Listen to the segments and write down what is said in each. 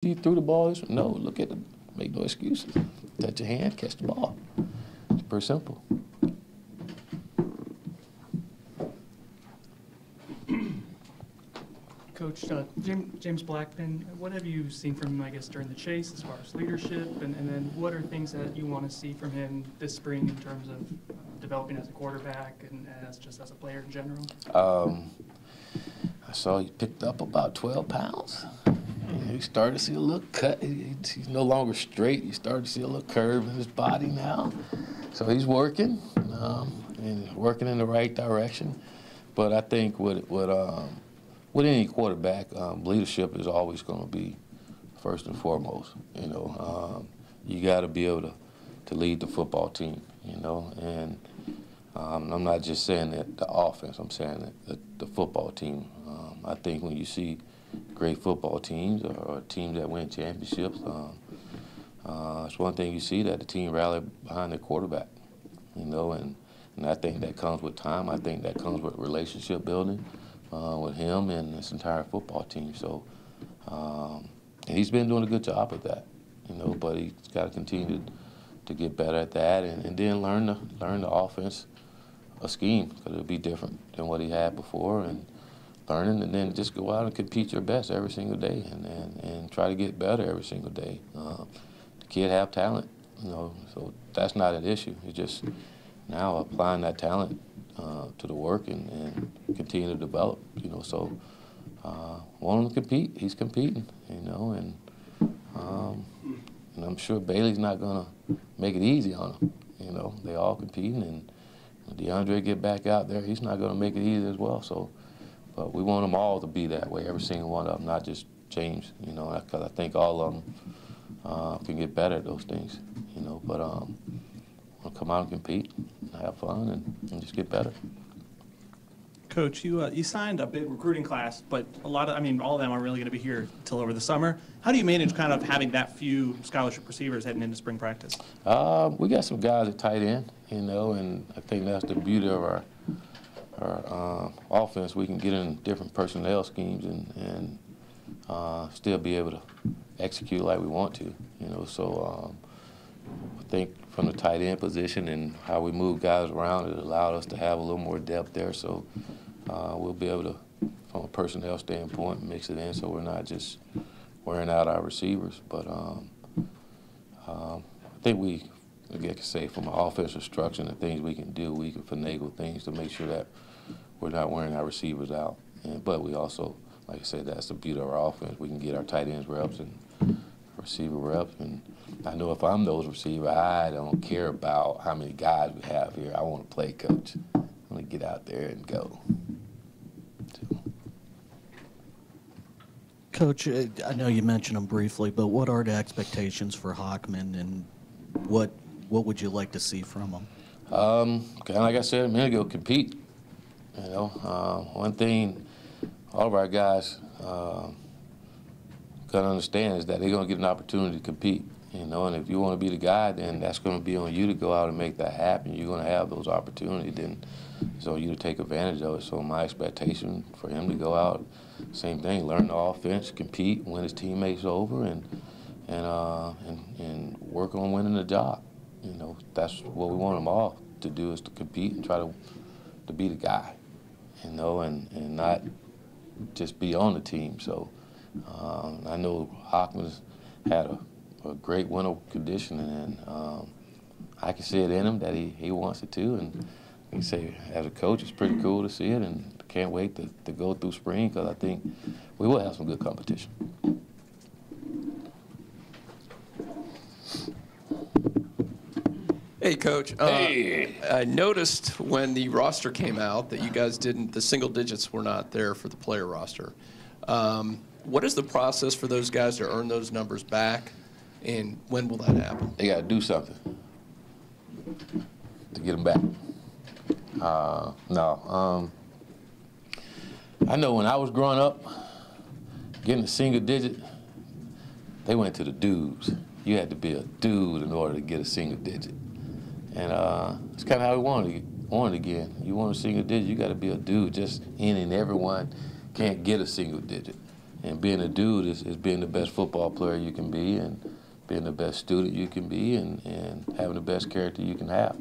You threw the ball this way. No, look at it. Make no excuses. Touch your hand, catch the ball. It's pretty simple. Coach, James Blackman, what have you seen from him, I guess, during the chase as far as leadership? And then what are things that you want to see from him this spring in terms of developing as a quarterback and just as a player in general? I saw he picked up about 12 pounds. He started to see a little cut. He's no longer straight. You started to see a little curve in his body now. So he's working and working in the right direction. But I think with any quarterback, leadership is always going to be first and foremost. You know, you got to be able to lead the football team. You know, and I'm not just saying that the offense. I'm saying that the football team. I think when you see great football teams or teams that win championships, it's one thing you see that the team rally behind their quarterback. You know, and I think that comes with time. I think that comes with relationship building. With him and this entire football team. So, and he's been doing a good job of that, you know, but he's got to continue to get better at that and then learn the offense, a scheme, because it'll be different than what he had before, and learning, and then just go out and compete your best every single day and try to get better every single day. The kid have talent, you know, so that's not an issue. It's just now applying that talent to the work and continue to develop, you know. So want him to compete. He's competing, you know, and I'm sure Bailey's not gonna make it easy on him. You know, they all competing, and when DeAndre get back out there, he's not gonna make it easy as well. So, but we want them all to be that way, every single one of them, not just James, you know, because I think all of them can get better at those things, you know. But we'll come out and compete, and have fun, and just get better. Coach, you signed a big recruiting class, but all of them aren't really going to be here until over the summer. How do you manage kind of having that few scholarship receivers heading into spring practice? We got some guys at tight end, you know, and I think that's the beauty of our offense. We can get in different personnel schemes and still be able to execute like we want to, you know. So I think from the tight end position and how we move guys around, it allowed us to have a little more depth there. So we'll be able to, from a personnel standpoint, mix it in so we're not just wearing out our receivers. But I think I can say from an offensive structure and the things we can do, we can finagle things to make sure that we're not wearing our receivers out. But we also, like I said, that's the beauty of our offense. We can get our tight ends reps and receiver reps, and I know if I'm those receivers, I don't care about how many guys we have here. I want to play, coach. I want to get out there and go. So. Coach, I know you mentioned them briefly, but what are the expectations for Hockman, and what would you like to see from him? Kind of like I said a minute ago, compete. You know, one thing all of our guys got to understand is that they're going to get an opportunity to compete, you know, and if you want to be the guy, then that's going to be on you to go out and make that happen. You're going to have those opportunities, then it's on you to take advantage of it. So my expectation for him to go out, same thing, learn the offense, compete, win his teammates over, and work on winning the job. You know, that's what we want them all to do, is to compete and try to be the guy, you know, and not just be on the team. So. I know Hockman's had a great winter condition, and I can see it in him that he wants it too. And I can say, as a coach, it's pretty cool to see it, and can't wait to go through spring, because I think we will have some good competition. Hey, Coach. Hey. I noticed when the roster came out that you guys the single digits were not there for the player roster. What is the process for those guys to earn those numbers back, and when will that happen? They got to do something to get them back. No. I know when I was growing up, getting a single digit, they went to the dudes. You had to be a dude in order to get a single digit. And it's kind of how we wanted again. You want a single digit, you got to be a dude. Just any and everyone can't get a single digit. And being a dude is being the best football player you can be, and being the best student you can be, and having the best character you can have.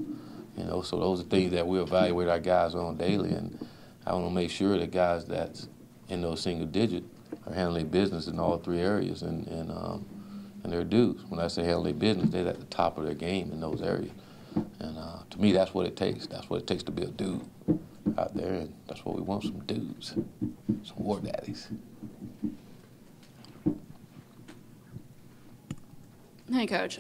You know, so those are things that we evaluate our guys on daily, and I want to make sure that guys that's in those single digit are handling business in all three areas, and they're dudes. When I say handling business, they're at the top of their game in those areas. And to me, that's what it takes. That's what it takes to be a dude out there, and that's what we want, some dudes, some war daddies. Hey, Coach.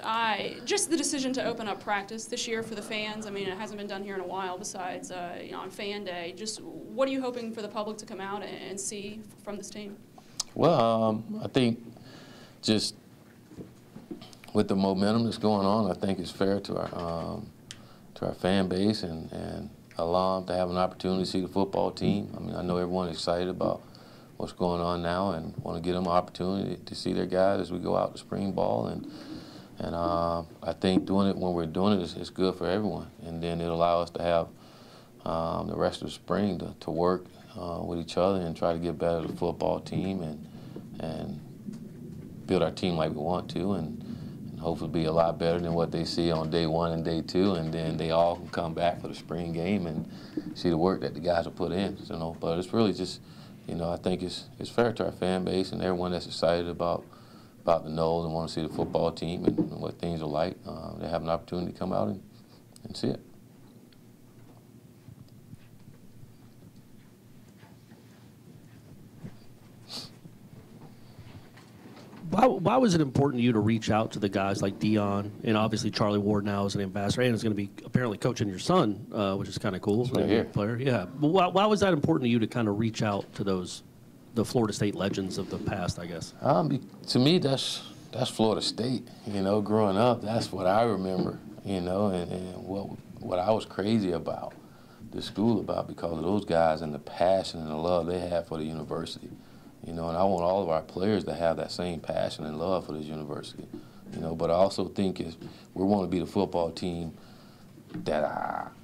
Just the decision to open up practice this year for the fans. I mean, it hasn't been done here in a while besides, on Fan Day. Just what are you hoping for the public to come out and see from this team? Well, I think just with the momentum that's going on, I think it's fair to our fan base and allow them to have an opportunity to see the football team. I mean, I know everyone's excited about what's going on now and want to give them an opportunity to see their guys as we go out to spring ball. And I think doing it when we're doing it is good for everyone. And then it'll allow us to have the rest of the spring to work with each other and try to get better as a football team and build our team like we want to, and hopefully be a lot better than what they see on day one and day two, and then they all can come back for the spring game and see the work that the guys have put in. You know, but it's really just, you know, I think it's fair to our fan base and everyone that's excited about the Knolls and want to see the football team and what things are like. They have an opportunity to come out and see it. Why was it important to you to reach out to the guys like Dion, and obviously Charlie Ward now is an ambassador and is going to be apparently coaching your son, which is kind of cool. Right here. Player, yeah. But why was that important to you to kind of reach out to the Florida State legends of the past, I guess? To me, that's Florida State. You know, growing up, that's what I remember. You know, and what I was crazy about the school about because of those guys and the passion and the love they had for the university. You know, and I want all of our players to have that same passion and love for this university. You know, but I also think we want to be the football team that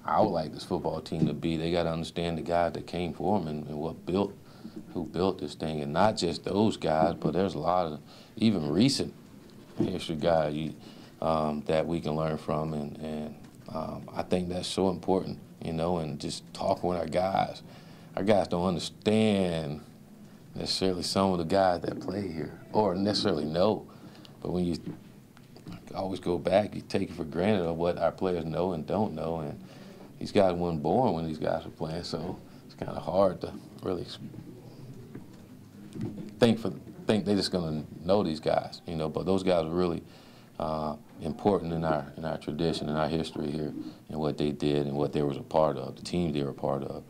I would like this football team to be. They got to understand the guys that came for them and who built this thing, and not just those guys, but there's a lot of even recent history guys that we can learn from, and I think that's so important. You know, and just talking with our guys. Our guys don't understand necessarily some of the guys that play here, or necessarily know. But when you always go back, you take it for granted of what our players know and don't know. And these guys weren't born when these guys were playing, so it's kind of hard to really think they're just going to know these guys, you know. But those guys are really important in our tradition and our history here, and what they did and what they was a part of, the team they were a part of.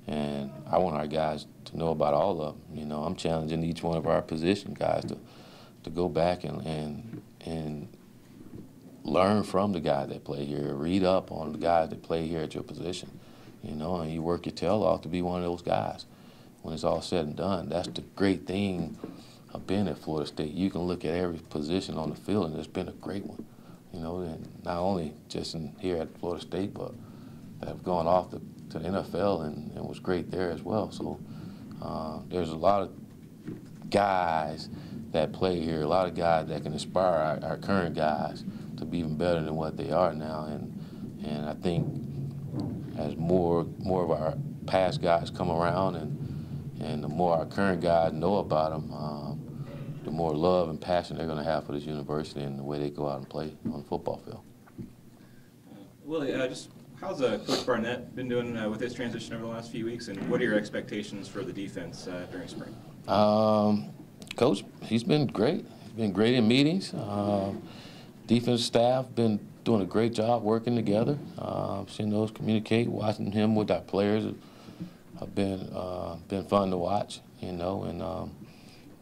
And I want our guys to know about all of them. You know, I'm challenging each one of our position guys to go back and learn from the guys that play here, read up on the guys that play here at your position. You know, and you work your tail off to be one of those guys. When it's all said and done, that's the great thing of being at Florida State. You can look at every position on the field, and it's been a great one. You know, and not only just here at Florida State, but that have gone off to the NFL and was great there as well. So there's a lot of guys that play here, a lot of guys that can inspire our current guys to be even better than what they are now. And I think as more of our past guys come around and the more our current guys know about them, the more love and passion they're going to have for this university and the way they go out and play on the football field. Willie, just how's Coach Barnett been doing with his transition over the last few weeks, and what are your expectations for the defense during spring? Coach, he's been great. He's been great in meetings. Defensive staff been doing a great job working together. Seeing those communicate, watching him with our players have been fun to watch, you know. And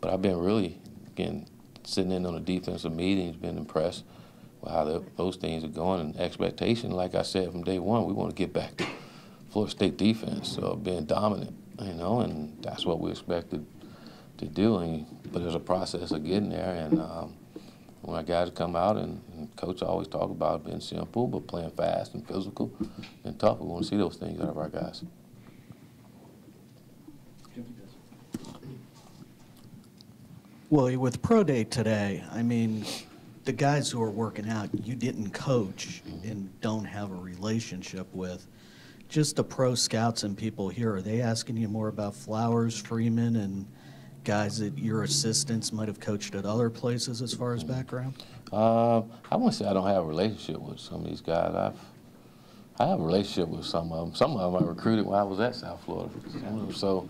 but I've been really, again, sitting in on the defensive meetings, been impressed with how those things are going, and expectation, like I said from day one, we want to get back to Florida State defense, so being dominant, you know, and that's what we expected to do. But there's a process of getting there, and when our guys come out, and Coach always talk about being simple, but playing fast and physical and tough. We want to see those things out of our guys. Well, with Pro Day today, I mean, the guys who are working out, you didn't coach and don't have a relationship with. Just the pro scouts and people here, are they asking you more about Flowers, Freeman, and guys that your assistants might have coached at other places as far as background? I wouldn't say I don't have a relationship with some of these guys. I have a relationship with some of them. Some of them I recruited when I was at South Florida. So,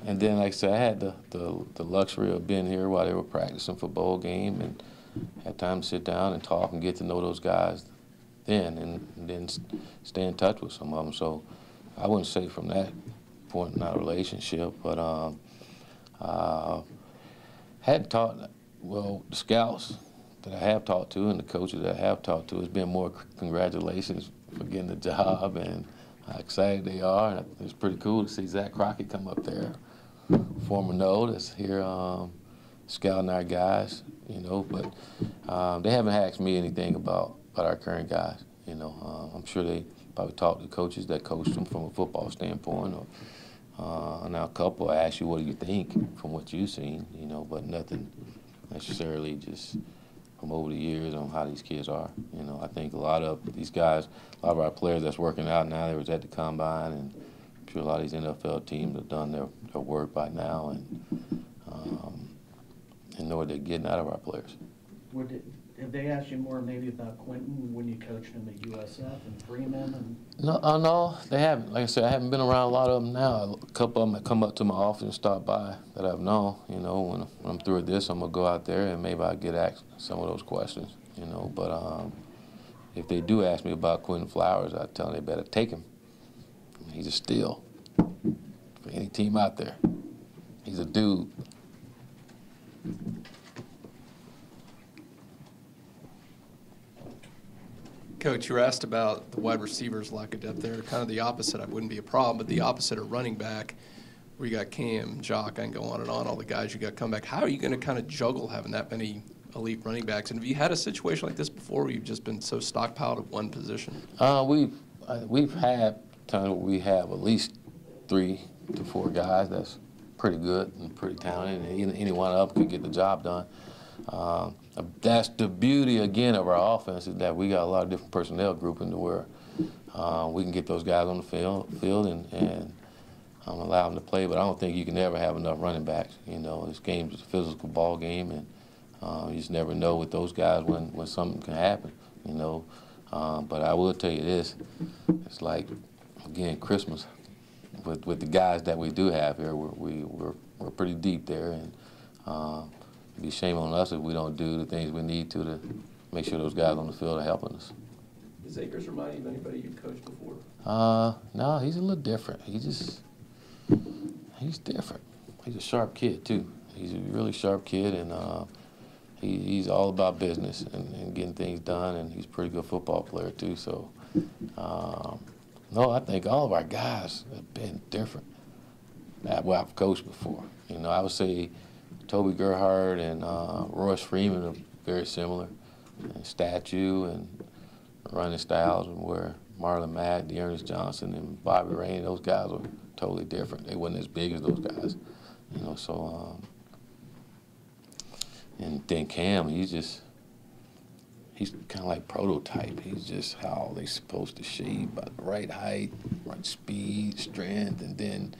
and then, like I said, I had the luxury of being here while they were practicing for bowl game, and had time to sit down and talk and get to know those guys then, and then stay in touch with some of them. So, I wouldn't say from that point not a relationship, but hadn't talked. Well, the scouts that I have talked to and the coaches that I have talked to, it's been more congratulations for getting the job and how excited they are. And it's pretty cool to see Zach Crockett come up there, former NO that's here scouting our guys, you know. But they haven't asked me anything about our current guys, you know. I'm sure they probably talked to coaches that coached them from a football standpoint, or now a couple ask you, what do you think from what you've seen, you know, but nothing necessarily just from over the years on how these kids are. You know, I think a lot of these guys, a lot of our players that's working out now, they was at the combine, and I'm sure a lot of these NFL teams have done their work by now and know what they're getting out of our players. Have they asked you more maybe about Quentin when you coached him at USF and Freeman? And No, they haven't. Like I said, I haven't been around a lot of them now. A couple of them that come up to my office and stop by that I've known. You know, when I'm through with this, I'm going to go out there and maybe I'll get asked some of those questions, you know. But if they do ask me about Quentin Flowers, I tell them they better take him. He's a steal for any team out there. He's a dude. Coach, you were asked about the wide receivers lack of depth there. Kind of the opposite. It wouldn't be a problem, but the opposite of running back, where you got Cam, Jock, I can go on and on, all the guys you got come back. How are you going to kind of juggle having that many elite running backs? And have you had a situation like this before where you've just been so stockpiled at one position? We've had times where we have at least 3 to 4 guys that's pretty good and pretty talented, and any one of them could get the job done. That's the beauty, again, of our offense, is that we got a lot of different personnel grouping to where we can get those guys on the field and allow them to play. But I don't think you can ever have enough running backs. You know, this game's a physical ball game, and you just never know with those guys when something can happen, you know. But I will tell you this, it's like, again, Christmas. With the guys that we do have here, we're pretty deep there, and it'd be shame on us if we don't do the things we need to make sure those guys on the field are helping us. Does Akers remind you of anybody you've coached before? No, he's a little different. He's different. He's a sharp kid too. He's a really sharp kid, and he's all about business and getting things done, and he's a pretty good football player too. So. No, I think all of our guys have been different. Well, I've coached before. You know, I would say Toby Gerhardt and Royce Freeman are very similar in stature and running styles, and where Marlon Mack, Dearness Johnson, and Bobby Rainey, those guys were totally different. They wasn't as big as those guys, you know. So, and then Cam, he's kind of like prototype. He's just how they supposed to shape, about the right height, right speed, strength, and then